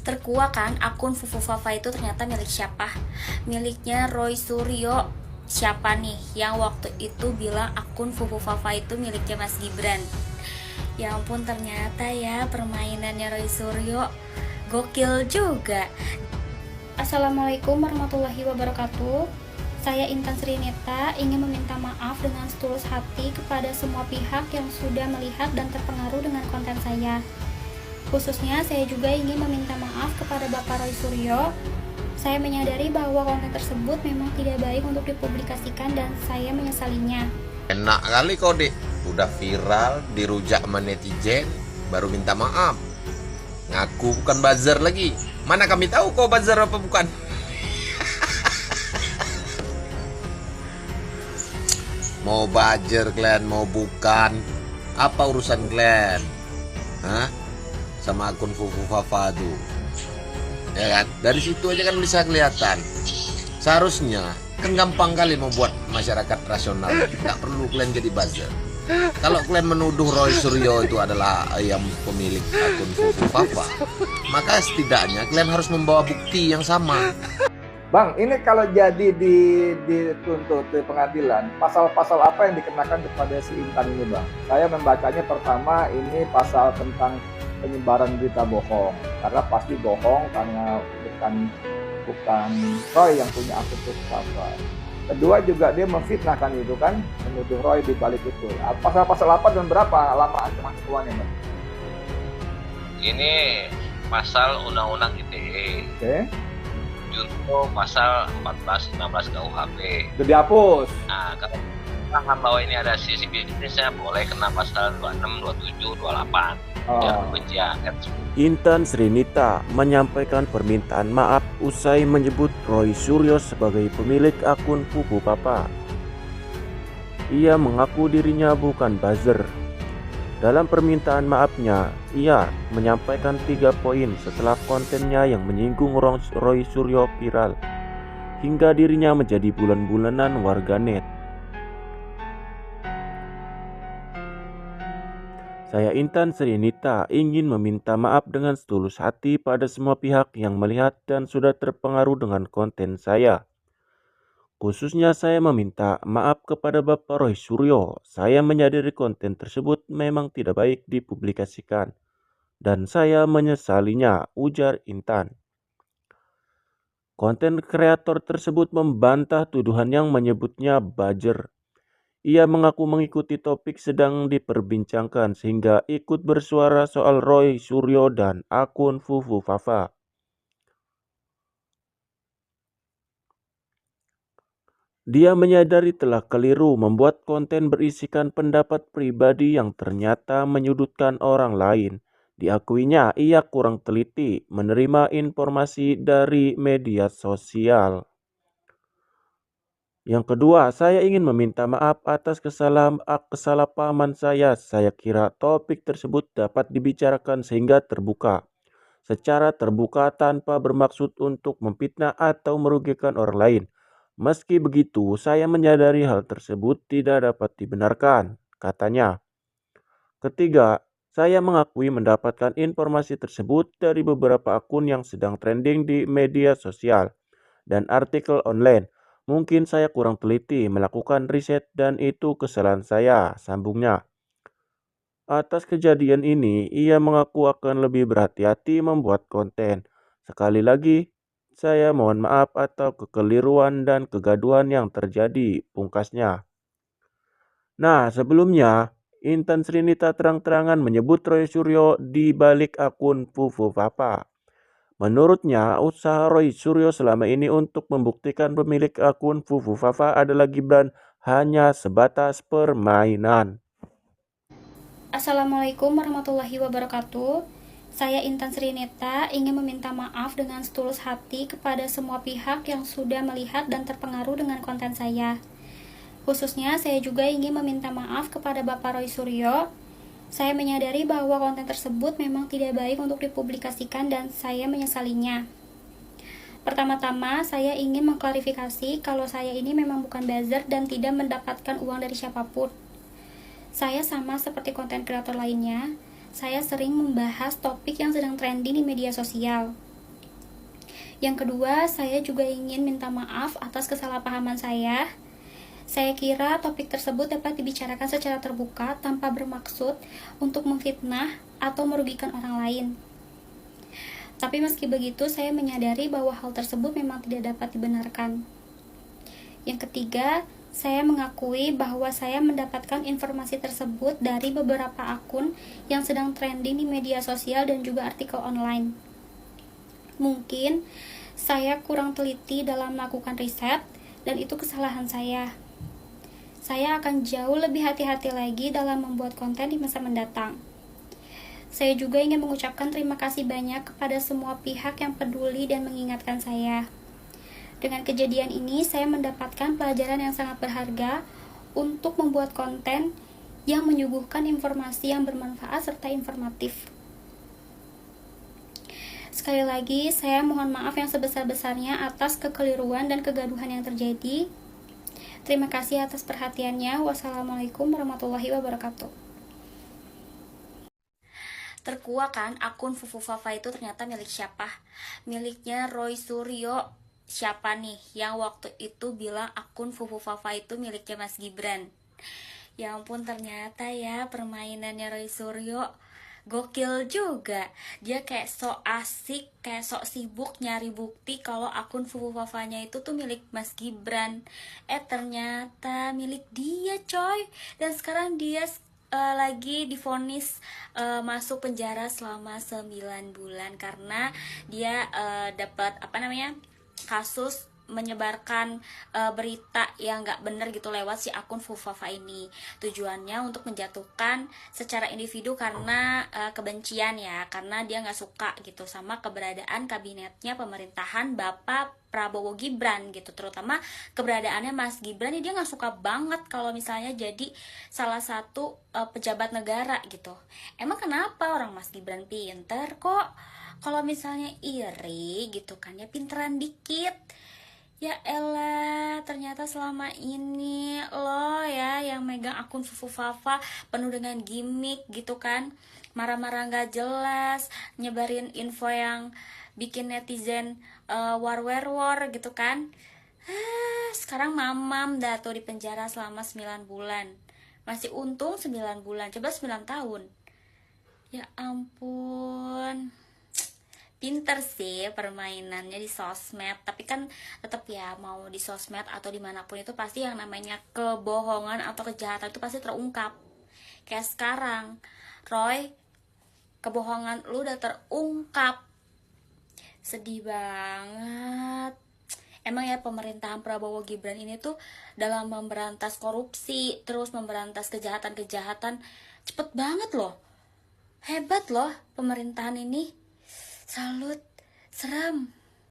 Terkuak kan akun Fufu Fafa itu ternyata milik siapa? Miliknya Roy Suryo. Siapa nih yang waktu itu bilang akun Fufu Fafa itu miliknya Mas Gibran? Ya ampun, ternyata ya permainannya Roy Suryo gokil juga. Assalamualaikum warahmatullahi wabarakatuh. Saya Intan Srineta ingin meminta maaf dengan setulus hati kepada semua pihak yang sudah melihat dan terpengaruh dengan konten saya. Khususnya saya juga ingin meminta maaf kepada Bapak Roy Suryo. Saya menyadari bahwa konten tersebut memang tidak baik untuk dipublikasikan dan saya menyesalinya. Enak kali kau dek, udah viral, dirujak sama netizen, baru minta maaf. Ngaku bukan buzzer lagi. Mana kami tahu kau buzzer apa bukan? Mau buzzer kalian, mau bukan, apa urusan kalian? Hah? Sama akun Fufu Fafa tuh, ya kan? Dari situ aja kan bisa kelihatan. Seharusnya kan gampang kali membuat masyarakat rasional. Nggak perlu kalian jadi buzzer. Kalau kalian menuduh Roy Suryo itu adalah yang pemilik akun Fufu Fafa, maka setidaknya kalian harus membawa bukti yang sama. Bang, ini kalau jadi dituntut di pengadilan, pasal-pasal apa yang dikenakan kepada si Intan ini, Bang? Saya membacanya pertama ini pasal tentang penyebaran berita bohong, karena pasti bohong karena bukan Roy yang punya akun Fafa. Kedua juga dia memfitnahkan itu kan, menuduh Roy di balik itu. Pasal-pasal apa dan berapa lama ancaman hukumannya, Bang? Ini pasal Undang-Undang ITE. Oke. Junto pasal 14 16 KUHP. Itu dihapus. Nah, kalau paham bahwa ini ada sisi bisnisnya, boleh kena pasal 26, 27, 28. Ya, kebencian. Intan Srineta menyampaikan permintaan maaf usai menyebut Roy Suryo sebagai pemilik akun Fufu Fafa. Ia mengaku dirinya bukan buzzer. Dalam permintaan maafnya, ia menyampaikan 3 poin setelah kontennya yang menyinggung Roy Suryo viral, hingga dirinya menjadi bulan-bulanan warganet. Saya Intan Srineta ingin meminta maaf dengan setulus hati pada semua pihak yang melihat dan sudah terpengaruh dengan konten saya. Khususnya saya meminta maaf kepada Bapak Roy Suryo. Saya menyadari konten tersebut memang tidak baik dipublikasikan dan saya menyesalinya, ujar Intan. Konten kreator tersebut membantah tuduhan yang menyebutnya buzzer. Ia mengaku mengikuti topik sedang diperbincangkan sehingga ikut bersuara soal Roy Suryo dan akun Fufu Fafa. Dia menyadari telah keliru membuat konten berisikan pendapat pribadi yang ternyata menyudutkan orang lain. Diakuinya ia kurang teliti menerima informasi dari media sosial. Yang kedua, saya ingin meminta maaf atas kesalahpahaman saya. Saya kira topik tersebut dapat dibicarakan sehingga terbuka. Secara terbuka tanpa bermaksud untuk memfitnah atau merugikan orang lain. Meski begitu, saya menyadari hal tersebut tidak dapat dibenarkan, katanya. Ketiga, saya mengakui mendapatkan informasi tersebut dari beberapa akun yang sedang trending di media sosial dan artikel online. Mungkin saya kurang teliti melakukan riset dan itu kesalahan saya, sambungnya. Atas kejadian ini, ia mengaku akan lebih berhati-hati membuat konten. Sekali lagi, saya mohon maaf atas kekeliruan dan kegaduhan yang terjadi, pungkasnya. Nah, sebelumnya, Intan Srineta terang-terangan menyebut Roy Suryo di balik akun Fufu Fafa. Menurutnya, usaha Roy Suryo selama ini untuk membuktikan pemilik akun Fufu Fafa adalah Gibran hanya sebatas permainan. Assalamualaikum warahmatullahi wabarakatuh. Saya Intan Srineta ingin meminta maaf dengan setulus hati kepada semua pihak yang sudah melihat dan terpengaruh dengan konten saya. Khususnya saya juga ingin meminta maaf kepada Bapak Roy Suryo. Saya menyadari bahwa konten tersebut memang tidak baik untuk dipublikasikan dan saya menyesalinya. Pertama-tama, saya ingin mengklarifikasi kalau saya ini memang bukan buzzer dan tidak mendapatkan uang dari siapapun. Saya sama seperti konten kreator lainnya, saya sering membahas topik yang sedang trending di media sosial. Yang kedua, saya juga ingin minta maaf atas kesalahpahaman saya. Saya kira topik tersebut dapat dibicarakan secara terbuka tanpa bermaksud untuk memfitnah atau merugikan orang lain. Tapi meski begitu, saya menyadari bahwa hal tersebut memang tidak dapat dibenarkan. Yang ketiga, saya mengakui bahwa saya mendapatkan informasi tersebut dari beberapa akun yang sedang trending di media sosial dan juga artikel online. Mungkin saya kurang teliti dalam melakukan riset, dan itu kesalahan saya. Saya akan jauh lebih hati-hati lagi dalam membuat konten di masa mendatang. Saya juga ingin mengucapkan terima kasih banyak kepada semua pihak yang peduli dan mengingatkan saya. Dengan kejadian ini, saya mendapatkan pelajaran yang sangat berharga untuk membuat konten yang menyuguhkan informasi yang bermanfaat serta informatif. Sekali lagi, saya mohon maaf yang sebesar-besarnya atas kekeliruan dan kegaduhan yang terjadi. Terima kasih atas perhatiannya. Wassalamualaikum warahmatullahi wabarakatuh. Terkuak kan akun Fufu Fafa itu ternyata milik siapa? Miliknya Roy Suryo. Siapa nih yang waktu itu bilang akun Fufu Fafa itu miliknya Mas Gibran? Ya ampun, ternyata ya permainannya Roy Suryo gokil juga. Dia kayak sok asik, kayak sok sibuk nyari bukti kalau akun Fufu Fafanya itu tuh milik Mas Gibran. Ternyata milik dia, coy. Dan sekarang dia lagi divonis masuk penjara selama 9 bulan karena dia dapat kasus menyebarkan berita yang nggak bener gitu lewat si akun Fufafa ini. Tujuannya untuk menjatuhkan secara individu karena kebencian ya, karena dia nggak suka gitu sama keberadaan kabinetnya pemerintahan Bapak Prabowo Gibran gitu, terutama keberadaannya Mas Gibran dia nggak suka banget kalau misalnya jadi salah satu pejabat negara gitu. Emang kenapa orang Mas Gibran pinter kok? Kalau misalnya iri gitu kan ya pinteran dikit. Ya elah, ternyata selama ini lo ya yang megang akun Fufu Fafa penuh dengan gimmick gitu kan. Marah-marah gak jelas, nyebarin info yang bikin netizen war gitu kan. Sekarang mamam dah tuh di penjara selama 9 bulan. Masih untung 9 bulan, coba 9 tahun. Ya ampun. Pinter sih permainannya di sosmed, tapi kan tetap ya mau di sosmed atau dimanapun itu pasti yang namanya kebohongan atau kejahatan itu pasti terungkap. Kayak sekarang, Roy, kebohongan lu udah terungkap. Sedih banget. Emang ya pemerintahan Prabowo Gibran ini tuh dalam memberantas korupsi, terus memberantas kejahatan-kejahatan cepet banget loh. Hebat loh pemerintahan ini. Salut, seram.